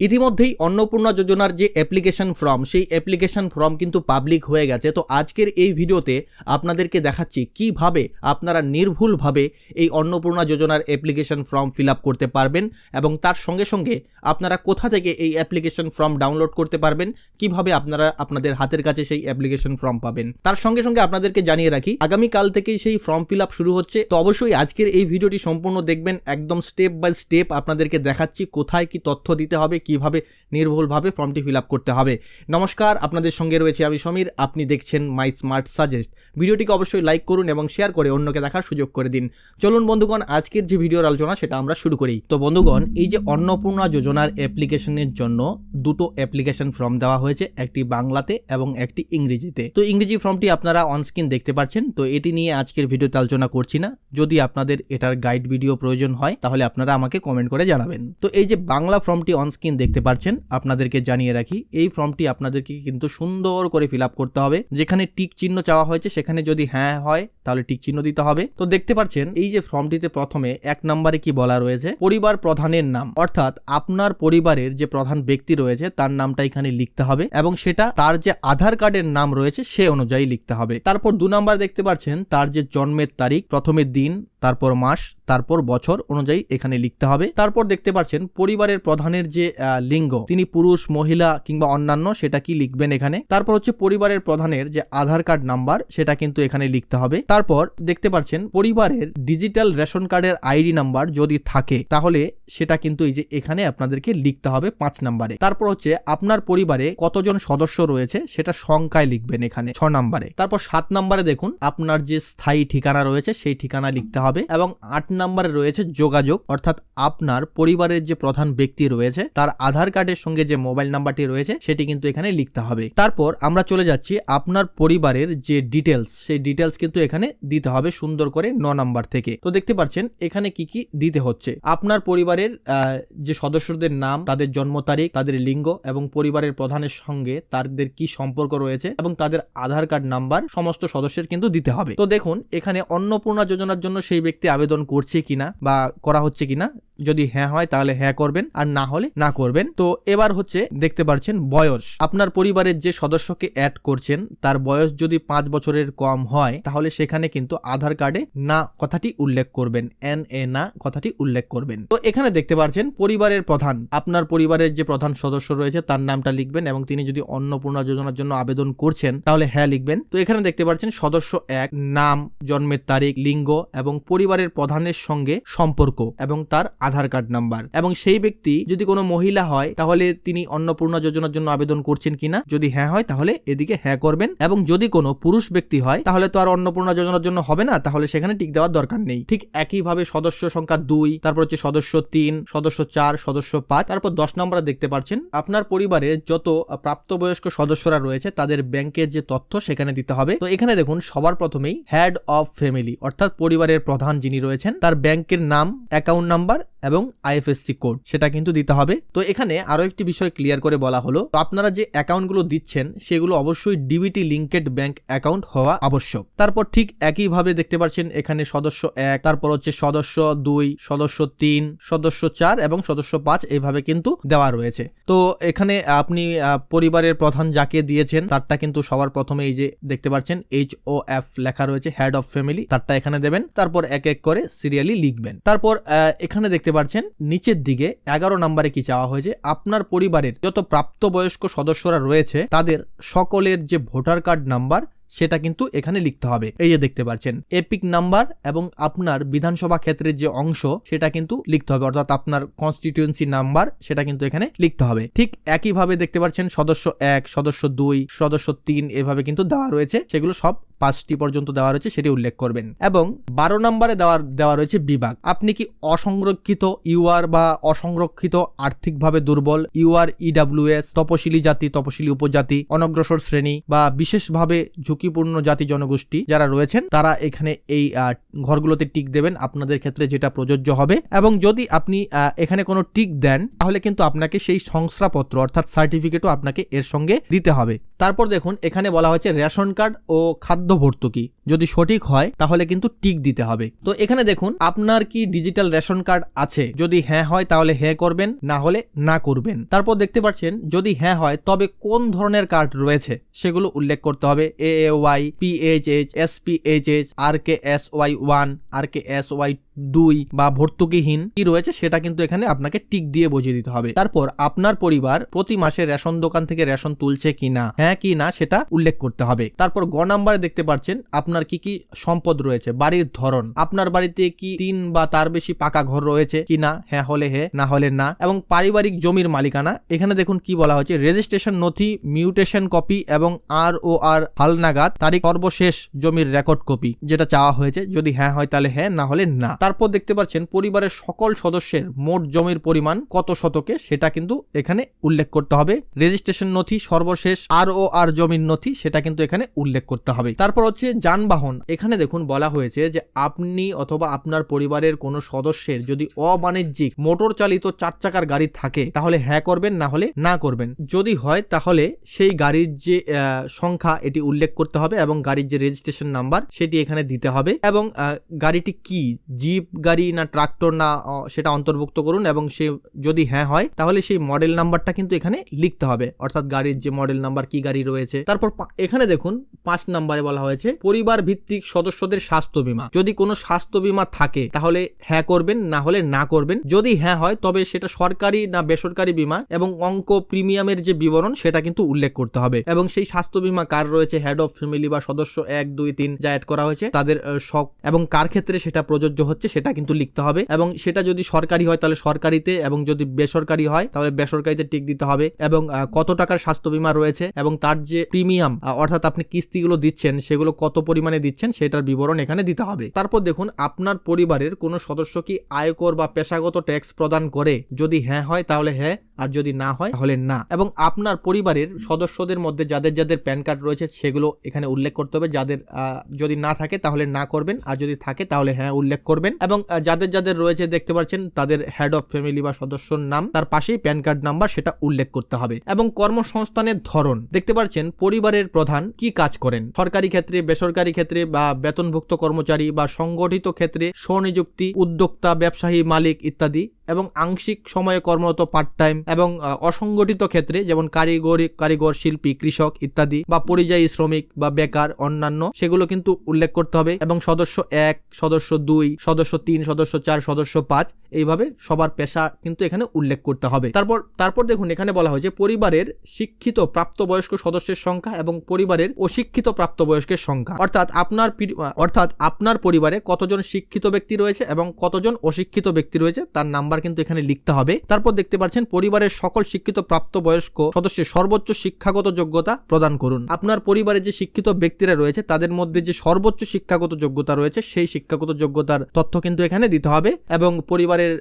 ইতিমধ্যেই অন্নপূর্ণা যোজনার যে অ্যাপ্লিকেশন ফর্ম সেই অ্যাপ্লিকেশন ফর্ম কিন্তু পাবলিক হয়ে গেছে। তো আজকের এই ভিডিওতে আপনাদেরকে দেখাচ্ছি কিভাবে আপনারা নির্ভুলভাবে এই অন্নপূর্ণা যোজনার অ্যাপ্লিকেশন ফর্ম ফিল আপ করতে পারবেন এবং তার সঙ্গে সঙ্গে আপনারা কোথা থেকে এই অ্যাপ্লিকেশন ফর্ম ডাউনলোড করতে পারবেন, কিভাবে আপনারা আপনাদের হাতের কাছে সেই অ্যাপ্লিকেশন ফর্ম পাবেন। তার সঙ্গে সঙ্গে আপনাদেরকে জানিয়ে রাখি আগামীকাল থেকেই সেই ফর্ম ফিল আপ শুরু হচ্ছে। তো অবশ্যই আজকের এই ভিডিওটি সম্পূর্ণ দেখবেন, একদম স্টেপ বাই স্টেপ আপনাদেরকে দেখাচ্ছি কোথায় কি তথ্য দিতে হবে, কিভাবে নির্ভুলভাবে ফর্মটি ফিল আপ করতে হবে। নমস্কার, আপনাদের সঙ্গে রয়েছে আমি সমীর, আপনি দেখছেন মাই স্মার্ট সাজেস্ট। ভিডিওটিকে অবশ্যই লাইক করুন এবং শেয়ার করে অন্যকে দেখার সুযোগ করে দিন। চলুন বন্ধুগণ, আজকের যে ভিডিওর আলোচনা সেটা আমরা শুরু করি। তো বন্ধুগণ, এই যে অন্নপূর্ণা যোজনার অ্যাপ্লিকেশনের জন্য দুটো অ্যাপ্লিকেশন ফর্ম দেওয়া হয়েছে, একটি বাংলাতে এবং একটি ইংরেজিতে। তো ইংরেজি ফর্মটি আপনারা অনস্ক্রিন দেখতে পাচ্ছেন। তো এটি নিয়ে আজকের ভিডিওতে আলোচনা করছি না। যদি আপনাদের এটার গাইড ভিডিও প্রয়োজন হয় তাহলে আপনারা আমাকে কমেন্ট করে জানাবেন। তো এই যে বাংলা ফর্মটি অনস্ক্রিন দেখতে পাচ্ছেন, আপনাদেরকে জানিয়ে রাখি এই ফর্মটি আপনাদেরকে কিন্তু সুন্দর করে ফিল আপ করতে হবে। যেখানে টিক চিহ্ন চাওয়া হয়েছে সেখানে যদি হ্যাঁ হয় তাহলে টিক চিহ্ন দিতে হবে। তো দেখতে পাচ্ছেন এই যে ফর্মটিতে প্রথমে 1 নম্বরে কি বলা রয়েছে, পরিবার প্রধানের নাম, অর্থাৎ আপনার পরিবারের যে প্রধান ব্যক্তি রয়েছে তার নামটা এখানে লিখতে হবে এবং সেটা তার যে আধার কার্ডের নাম রয়েছে সে অনুযায়ী লিখতে হবে। তারপর 2 নম্বর দেখতে পাচ্ছেন তার যে জন্মের তারিখ, প্রথমে দিন, তারপর মাস, তারপর বছর অনুযায়ী এখানে লিখতে হবে। তারপর দেখতে পাচ্ছেন পরিবারের প্রধানের যে লিঙ্গ, তিনি পুরুষ, মহিলা কিংবা অন্যান্য, সেটা কি লিখবেন এখানে। তারপর হচ্ছে পরিবারের প্রধানের যে আধার কার্ড নাম্বার সেটা কিন্তু এখানে লিখতে হবে। তারপর দেখতে পাচ্ছেন পরিবারের ডিজিটাল রেশন কার্ডের আইডি নাম্বার যদি থাকে তাহলে সেটা কিন্তু এই যে এখানে আপনাদেরকে লিখতে হবে 5 নম্বরে। তারপর হচ্ছে আপনার পরিবারে কতজন সদস্য রয়েছে সেটা সংখ্যায় লিখবেন এখানে 6 নম্বরে। তারপর 7 নম্বরে দেখুন আপনার যে স্থায়ী ঠিকানা রয়েছে সেই ঠিকানা লিখতে হবে এবং 8 নম্বরে রয়েছে যোগাযোগ, অর্থাৎ আপনার পরিবারের যে প্রধান ব্যক্তি রয়েছে তার আধার কার্ডের সঙ্গে যে মোবাইল নাম্বারটি রয়েছে সেটি কিন্তু এখানে লিখতে হবে। তারপর আমরা চলে যাচ্ছি আপনার পরিবারের যে ডিটেলস, সেই ডিটেলস কিন্তু এখানে দিতে হবে সুন্দর করে 9 নাম্বার থেকে। তো দেখতে পাচ্ছেন এখানে কি কি দিতে হচ্ছে, আপনার পরিবারের যে সদস্যদের নাম, তাদের জন্ম তারিখ, তাদের লিঙ্গ এবং পরিবারের প্রধানের সঙ্গে তাদের কি সম্পর্ক রয়েছে এবং তাদের আধার কার্ড নাম্বার সমস্ত সদস্যের কিন্তু দিতে হবে। তো দেখুন এখানে অন্নপূর্ণা যোজনার জন্য সেই ব্যক্তি আবেদন করছে কিনা বা করা হচ্ছে কিনা, যদি হ্যাঁ হয় তাহলে হ্যাঁ করবেন আর না হলে না করবেন। তো এবার হচ্ছে দেখতে পাচ্ছেন বয়স, আপনার পরিবারের যে সদস্যকে অ্যাড করছেন তার বয়স যদি 5 বছরের কম হয় তাহলে সেখানে কিন্তু আধার কার্ডে না কথাটি উল্লেখ করবেন, না কথাটি উল্লেখ করবেন। তো এখানে দেখতে পাচ্ছেন পরিবারের প্রধান, আপনার পরিবারের যে প্রধান সদস্য রয়েছে তার নামটা লিখবেন এবং তিনি যদি অন্নপূর্ণা যোজনার জন্য আবেদন করছেন তাহলে হ্যাঁ লিখবেন। তো এখানে দেখতে পাচ্ছেন সদস্য 1, নাম, জন্মের তারিখ, লিঙ্গ এবং পরিবারের প্রধানের সঙ্গে সম্পর্ক এবং তার আধার কার্ড নাম্বার, এবং সেই ব্যক্তি যদি কোনো মহিলা হয় তাহলে তিনি অন্নপূর্ণা যোজনার জন্য আবেদন করছেন কিনা, যদি হ্যাঁ হয় তাহলে এদিকে হ্যাঁ করবেন এবং যদি কোনো পুরুষ ব্যক্তি হয় তাহলে তো আর অন্নপূর্ণা যোজনার জন্য হবে না, তাহলে সেখানে টিক দেওয়ার দরকার নেই। ঠিক একইভাবে সদস্য সংখ্যা 2, তারপর হচ্ছে সদস্য 3, সদস্য 4, সদস্য 5, তারপর 10 নম্বরে দেখতে পাচ্ছেন আপনার পরিবারের যত প্রাপ্তবয়স্ক সদস্যরা রয়েছে তাদের ব্যাংকের যে তথ্য সেখানে দিতে হবে। তো এখানে দেখুন সবার প্রথমেই হেড অফ ফ্যামিলি, অর্থাৎ পরিবারের প্রধান যিনি রয়েছেন তার ব্যাংকের নাম, অ্যাকাউন্ট নাম্বার এবং আইএফএসসি কোড সেটা কিন্তু দিতে হবে। তো এখানে আরো একটি বিষয় ক্লিয়ার করে বলা হলো, তো আপনারা যে অ্যাকাউন্টগুলো দিচ্ছেন সেগুলো অবশ্যই ডিবিটি লিঙ্কেড ব্যাংক অ্যাকাউন্ট হওয়া আবশ্যক। তারপর ঠিক একইভাবে দেখতে পাচ্ছেন এখানে সদস্য 1, তারপর হচ্ছে সদস্য 2, সদস্য 3, সদস্য 4 এবং সদস্য 5 এইভাবে কিন্তু দেওয়া রয়েছে। তো এখানে আপনি পরিবারের প্রধান যাকে দিয়েছেন তারটা কিন্তু সবার প্রথমে এই যে দেখতে পাচ্ছেন HOF লেখা রয়েছে, হেড অফ ফ্যামিলি, তারটা এখানে দেবেন। তারপর এক এক করে সিরিয়ালি লিখবেন। তারপর এখানে দেখতে পাচ্ছেন নিচের দিকে 11 নম্বরে কি চাওয়া হয়েছে, আপনার পরিবারের যত প্রাপ্তবয়স্ক সদস্যরা রয়েছে তাদের সকলের যে ভোটার কার্ড নাম্বার সেটা কিন্তু এখানে লিখতে হবে। এই যে দেখতে পাচ্ছেন এপিক নাম্বার এবং আপনার বিধানসভা ক্ষেত্রের যে অংশ সেটা কিন্তু লিখতে হবে, অর্থাৎ আপনার কনস্টিটিউয়েন্সি নাম্বার সেটা কিন্তু এখানে লিখতে হবে। ঠিক একইভাবে দেখতে পাচ্ছেন সদস্য 1, সদস্য 2, সদস্য 3 এভাবে কিন্তু দেওয়া রয়েছে, সেগুলো সব 5টি পর্যন্ত দেওয়া রয়েছে সেটি উল্লেখ করবেন। এবং 12 নম্বরে দেওয়া রয়েছে বিভাগ, আপনি কি অসংরক্ষিত ইউআর বা অসংরক্ষিত আর্থিকভাবে দুর্বল ইউআর, ইডব্লিউএস, তপশিলি জাতি, তপশিলি উপজাতি, অনগ্রসর শ্রেণী বা বিশেষভাবে ঝুঁকিপূর্ণ জাতি জনগোষ্ঠী যারা রয়েছেন তারা এখানে এই ঘরগুলোতে টিক দেবেন, আপনাদের ক্ষেত্রে যেটা প্রযোজ্য হবে। এবং যদি আপনি এখানে কোনো টিক দেন তাহলে কিন্তু আপনাকে সেই শংসাপত্র অর্থাৎ সার্টিফিকেটও আপনাকে এর সঙ্গে দিতে হবে। তারপর দেখুন এখানে বলা হয়েছে রেশন কার্ড ও খাদ্য ভর্তুকি যদি সঠিক হয় তাহলে কিন্তু টিক দিতে হবে। তো এখানে দেখুন আপনার কি ডিজিটাল রেশন কার্ড আছে, যদি হ্যাঁ হয় তাহলে হ্যাঁ করবেন, না হলে না করবেন। তারপর দেখতে পাচ্ছেন যদি হ্যাঁ হয় তবে কোন ধরনের কার্ড রয়েছে সেগুলো উল্লেখ করতে হবে। AAY, PHH, SPHH, RKSY 1, RKSY 2 বা ভর্তুকিহীন কি রয়েছে সেটা কিন্তু এখানে আপনাকে টিক দিয়ে বুঝিয়ে দিতে হবে। তারপর আপনার পরিবার প্রতি মাসে রেশন দোকান থেকে রেশন তুলছে কিনা, হ্যাঁ কি না সেটা উল্লেখ করতে হবে। তারপর গ নাম্বারে দেখতে পাচ্ছেন আপনার কি কি সম্পদ রয়েছে, বাড়ির ধরন, আপনার বাড়িতে কি 3 বা তার বেশি পাকা ঘর রয়েছে কিনা, হ্যাঁ হলে হ্যাঁ, না হলে না। এবং পারিবারিক জমির মালিকানা, এখানে দেখুন কি বলা হয়েছে রেজিস্ট্রেশন নথি, মিউটেশন কপি এবং ROR হালনাগাদ তারিখ সর্বশেষ জমির রেকর্ড কপি যেটা চাওয়া হয়েছে, যদি হ্যাঁ হয় তাহলে হ্যাঁ, না হলে না। তারপর দেখতে পাচ্ছেন পরিবারের সকল সদস্যের মোট জমির পরিমাণ কত শতকে সেটা কিন্তু এখানে উল্লেখ করতে হবে। রেজিস্ট্রেশন নথি, সর্বশেষ ROR জমির নথি সেটা কিন্তু এখানে উল্লেখ করতে হবে। তারপর হচ্ছে যানবাহন, এখানে দেখুন বলা হয়েছে যে আপনি অথবা আপনার পরিবারের কোনো সদস্যের যদি অবাণিজ্যিক মোটর চালিত 4 চাকার গাড়ি থাকে তাহলে হ্যাঁ করবেন, না হলে না করবেন। যদি হয় তাহলে সেই গাড়ির যে সংখ্যা এটি উল্লেখ করতে হবে এবং গাড়ির যে রেজিস্ট্রেশন নাম্বার সেটি এখানে দিতে হবে এবং গাড়িটি কি জিপ গাড়ি না ট্রাক্টর না সেটা অন্তর্ভুক্ত করুন এবং সে যদি হ্যাঁ হয় তাহলে সেই মডেল নাম্বারটা কিন্তু এখানে লিখতে হবে, অর্থাৎ গাড়ির যে মডেল নাম্বার কি গাড়ি রয়েছে। তারপর এখানে দেখুন 5 নম্বরে বলা হয়েছে পরিবার ভিত্তিক সদস্যদের স্বাস্থ্য বীমা, যদি কোনো স্বাস্থ্য বীমা থাকে তাহলে হ্যাঁ করবেন, না হলে না করবেন। যদি হ্যাঁ হয় তবে সেটা সরকারি না বেসরকারি বীমা এবং অঙ্ক প্রিমিয়ামের যে বিবরণ সেটা কিন্তু উল্লেখ করতে হবে এবং সেই স্বাস্থ্য বীমা কার রয়েছে, হেড অফ ফ্যামিলি বা সদস্য 1, 2, 3 যা অ্যাড করা হয়েছে তাদের শখ এবং কার ক্ষেত্রে সেটা প্রযোজ্য হচ্ছে সেটা কিন্তু লিখতে হবে এবং সেটা যদি সরকারি হয় তাহলে সরকারিতে এবং যদি বেসরকারি হয় তাহলে বেসরকারিতে টিক দিতে হবে এবং কত টাকার স্বাস্থ্য বীমা রয়েছে এবং তার যে প্রিমিয়াম অর্থাৎ আপনি কিস্তিগুলো দিচ্ছেন সেগুলো কত পরিমাণে দিচ্ছেন সেটার বিবরণ এখানে দিতে হবে। তারপর দেখুন আপনার পরিবারের কোনো সদস্য কি আয়কর বা পেশাগত ট্যাক্স প্রদান করে, যদি হ্যাঁ হয় তাহলে হ্যাঁ আর যদি না হয় তাহলে না। এবং আপনার পরিবারের সদস্যদের মধ্যে যাদের যাদের প্যান কার্ড রয়েছে সেগুলো এখানে উল্লেখ করতে হবে, যাদের যদি না থাকে তাহলে না করবেন আর যদি থাকে তাহলে হ্যাঁ উল্লেখ করবেন এবং যাদের যাদের রয়েছে দেখতে পাচ্ছেন তাদের হেড অফ ফ্যামিলি বা সদস্যর নাম তার পাশেই প্যান কার্ড নাম্বার সেটা উল্লেখ করতে হবে। এবং কর্মসংস্থানের ধরন দেখতে পাচ্ছেন পরিবারের প্রধান কি কাজ করেন, সরকারি ক্ষেত্রে, বেসরকারি ক্ষেত্রে বা বেতনভুক্ত কর্মচারী বা সংগঠিত ক্ষেত্রে, স্বনিযুক্তি, উদ্যোক্তা, ব্যবসায়ী, মালিক ইত্যাদি এবং আংশিক সময়ে কর্মরত পার্ট টাইম এবং অসংগঠিত ক্ষেত্রে যেমন কারিগর, শিল্পী, কৃষক ইত্যাদি বা পরিযায়ী শ্রমিক বা বেকার অন্যান্য সেগুলো কিন্তু উল্লেখ করতে হবে এবং সদস্য 1, সদস্য 2, সদস্য 3, সদস্য 4, সদস্য 5 এইভাবে সবার পেশা কিন্তু এখানে উল্লেখ করতে হবে। তারপর দেখুন এখানে বলা হয়েছে পরিবারের শিক্ষিত প্রাপ্তবয়স্ক সদস্যের সংখ্যা এবং পরিবারের অশিক্ষিত প্রাপ্তবয়স্কের সংখ্যা, অর্থাৎ আপনার পরিবারে কতজন শিক্ষিত ব্যক্তি রয়েছে এবং কতজন অশিক্ষিত ব্যক্তি রয়েছে তার নাম্বার কিন্তু এখানে লিখতে হবে। তারপর দেখতে পাচ্ছেন পরিবারের সকল শিক্ষিত প্রাপ্তবয়স্ক সদস্যের সর্বোচ্চ শিক্ষাগত যোগ্যতা প্রদান করুন। আপনার পরিবারে যে শিক্ষিত ব্যক্তিরা রয়েছে তাদের মধ্যে যে সর্বোচ্চ শিক্ষাগত যোগ্যতা রয়েছে সেই শিক্ষাগত যোগ্যতার তথ্য কিন্তু এখানে দিতে হবে এবং পরিবারের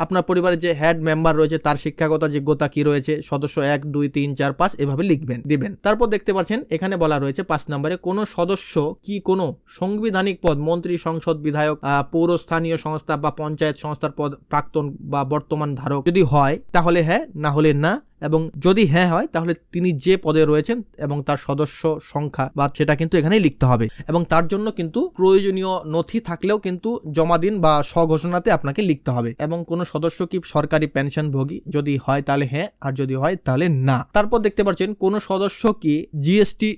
আপনার পরিবারের যে হেড মেম্বার রয়েছে তার শিক্ষাগত যোগ্যতা কি রয়েছে, সদস্য 1, 2, 3, 4, 5 এভাবে দিবেন। তারপর দেখতে পাচ্ছেন এখানে বলা রয়েছে 5 নম্বরে কোন সদস্য কি কোনো সাংবিধানিক পদ, মন্ত্রী, সংসদ, বিধায়ক, পৌরস্থানীয় সংস্থা বা পঞ্চায়েত সংস্থার পদ প্রাক্তন বা বর্তমান ধারক, যদি হয় তাহলে হ্যাঁ, না হলে না এবং যদি হ্যাঁ হয় তাহলে তিনি যে পদে রয়েছেন এবং তার সদস্য সংখ্যা বা সেটা কিন্তু এখানে লিখতে হবে এবং তার জন্য কিন্তু প্রয়োজনীয় নথি থাকলেও কিন্তু জমা দিন বা স্বঘোষণাতে আপনাকে লিখতে হবে এবং কোন সদস্য কি সরকারি পেনশনভোগী, যদি হয় তাহলে হ্যাঁ আর যদি হয় তাহলে না। তারপর দেখতে পাচ্ছেন কোন সদস্য কি জিএসটি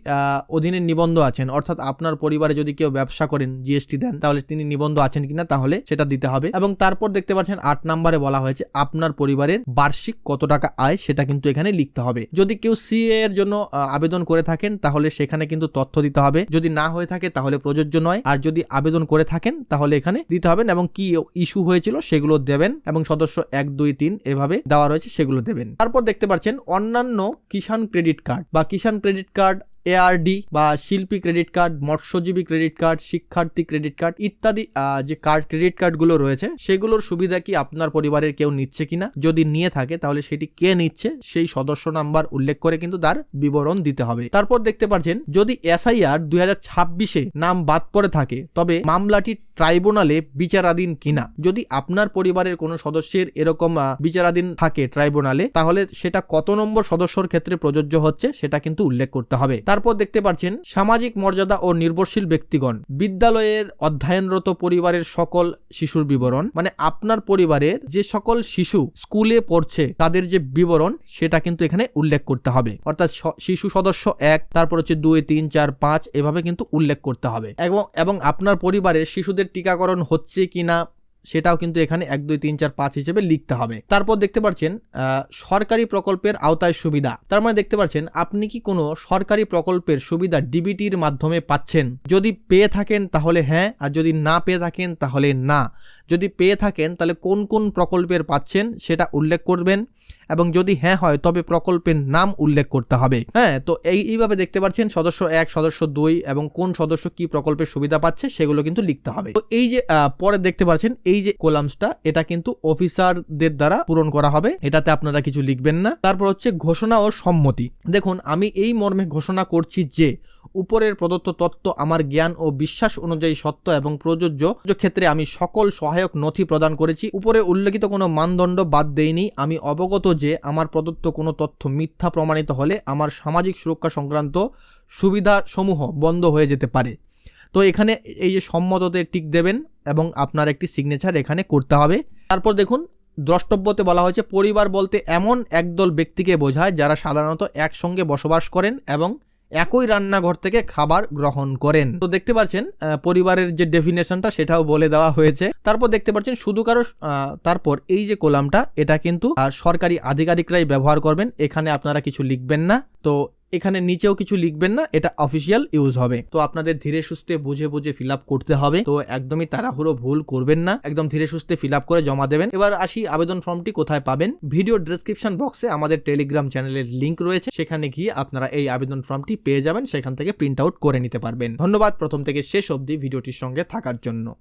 অধীনে নিবন্ধ আছেন, অর্থাৎ আপনার পরিবারে যদি কেউ ব্যবসা করেন জিএসটি দেন তাহলে তিনি নিবন্ধ আছেন কিনা তাহলে সেটা দিতে হবে এবং তারপর দেখতে পাচ্ছেন 8 নম্বরে বলা হয়েছে আপনার পরিবারের বার্ষিক কত টাকা আয় সেটা কিন্তু এখানে লিখতে হবে। যদি কেউ সিএ এর জন্য আবেদন করে থাকেন তাহলে সেখানে কিন্তু তথ্য দিতে হবে, যদি না হয়ে থাকে তাহলে প্রযোজ্য নয় আর যদি আবেদন করে থাকেন তাহলে এখানে দিতে হবে এবং কি ইস্যু হয়েছিল সেগুলো দেবেন এবং সদস্য 1, 2, 3 এভাবে দেওয়া রয়েছে সেগুলো দেবেন। তারপর দেখতে পাচ্ছেন অন্যান্য কিষাণ ক্রেডিট কার্ড বা কিষাণ ক্রেডিট কার্ড, ARD বা শিল্পী ক্রেডিট কার্ড, মৎস্যজীবী ক্রেডিট কার্ড, শিক্ষার্থী ক্রেডিট কার্ড ইত্যাদি যে ক্রেডিট কার্ডগুলো রয়েছে সেগুলোর সুবিধা কি আপনার পরিবারের কেউ নিচ্ছে কিনা, যদি নিয়ে থাকে তাহলে সেটি কে নিচ্ছে সেই সদস্য নাম্বার উল্লেখ করে কিন্তু তার বিবরণ দিতে হবে। তারপর দেখতে পাচ্ছেন যদি SIR 2026-এ নাম বাদ পড়ে থাকে তবে মামলাটি ট্রাইব্যুনালে বিচারাধীন কিনা। যদি আপনার পরিবারের কোনো সদস্যের এরকম বিচারাধীন থাকে ট্রাইব্যুনালে, তাহলে সেটা কত নম্বর সদস্যর ক্ষেত্রে প্রযোজ্য হচ্ছে সেটা কিন্তু উল্লেখ করতে হবে। তারপর দেখতে পাচ্ছেন সামাজিক মর্যাদা ও নির্ভরশীল ব্যক্তিগণ, বিদ্যালয়ের অধ্যয়নরত পরিবারের সকল শিশুর বিবরণ, মানে আপনার পরিবারের যে সকল শিশু স্কুলে পড়ছে তাদের যে বিবরণ সেটা কিন্তু এখানে উল্লেখ করতে হবে। অর্থাৎ শিশু সদস্য 1, তারপর হচ্ছে 2, 3, 4, 5 এভাবে কিন্তু উল্লেখ করতে হবে। এবং আপনার পরিবারের শিশুদের টিকাকরণ হচ্ছে কিনা সেটাও কিন্তু এখানে 1, 2, 3, 4, 5 হিসেবে লিখতে হবে। তারপর দেখতে পাচ্ছেন সরকারি প্রকল্পের আওতায় সুবিধা, তার মানে দেখতে পাচ্ছেন আপনি কি কোনো সরকারি প্রকল্পের সুবিধা ডিবিটির মাধ্যমে পাচ্ছেন। যদি পেয়ে থাকেন তাহলে হ্যাঁ, আর যদি না পেয়ে থাকেন তাহলে না। যদি পেয়ে থাকেন তাহলে কোন কোন প্রকল্পের পাচ্ছেন সেটা উল্লেখ করবেন, এবং যদি হ্যাঁ হয় তবে প্রকল্পের নাম উল্লেখ করতে হবে। হ্যাঁ, তো এইভাবে দেখতে পাচ্ছেন সদস্য 1, সদস্য 2 এবং কোন সদস্য কি প্রকল্পের সুবিধা পাচ্ছে সেগুলো কিন্তু লিখতে হবে। তো এই যে পরে দেখতে পাচ্ছেন এই যে কলামসটা, এটা কিন্তু অফিসারদের দ্বারা পূরণ করা হবে, এটাতে আপনারা কিছু লিখবেন না। তারপর হচ্ছে ঘোষণা ও সম্মতি। দেখুন, আমি এই মর্মে ঘোষণা করছি যে উপরের প্রদত্ত তথ্য আমার জ্ঞান ও বিশ্বাস অনুযায়ী সত্য এবং প্রযোজ্য ক্ষেত্রে আমি সকল সহায়ক নথি প্রদান করেছি। উপরে উল্লেখিত কোনো মানদণ্ড বাদ দেইনি। আমি অবগত যে আমার প্রদত্ত কোনো তথ্য মিথ্যা প্রমাণিত হলে আমার সামাজিক সুরক্ষা সংক্রান্ত সুবিধাসমূহ বন্ধ হয়ে যেতে পারে। তো এখানে এই যে সম্মততে টিক দেবেন এবং আপনার একটি সিগনেচার এখানে করতে হবে। তারপর দেখুন দ্রষ্টব্যতে বলা হয়েছে পরিবার বলতে এমন একদল ব্যক্তিকে বোঝায় যারা সাধারণত একসঙ্গে বসবাস করেন এবং একই রান্নাঘর থেকে খাবার গ্রহণ করেন। তো দেখতে পাচ্ছেন পরিবারের যে ডেফিনেশনটা সেটাও বলে দেওয়া হয়েছে। তারপর দেখতে পাচ্ছেন শুধু কারো, তারপর এই যে কলামটা এটা কিন্তু সরকারি আধিকারিকরাই ব্যবহার করবেন, এখানে আপনারা কিছু লিখবেন না। তো এখানে নিচেও কিছু লিখবেন না, এটা অফিসিয়াল ইউজ হবে। তো আপনাদের ধীরে সুস্থে বুঝে বুঝে ফিল আপ করতে হবে। তো একদমই তাড়াহুড়ো ভুল করবেন না, একদম ধীরে সুস্থে ফিল আপ করে জমা দেবেন। এবার আসি আবেদন ফর্মটি কোথায় পাবেন। ভিডিও ডেসক্রিপশন বক্সে আমাদের টেলিগ্রাম চ্যানেলের লিংক রয়েছে, সেখানে গিয়ে আপনারা এই আবেদন ফর্মটি পেয়ে যাবেন, সেখান থেকে প্রিন্ট আউট করে নিতে পারবেন। ধন্যবাদ প্রথম থেকে শেষ অবধি ভিডিওটির সঙ্গে থাকার জন্য।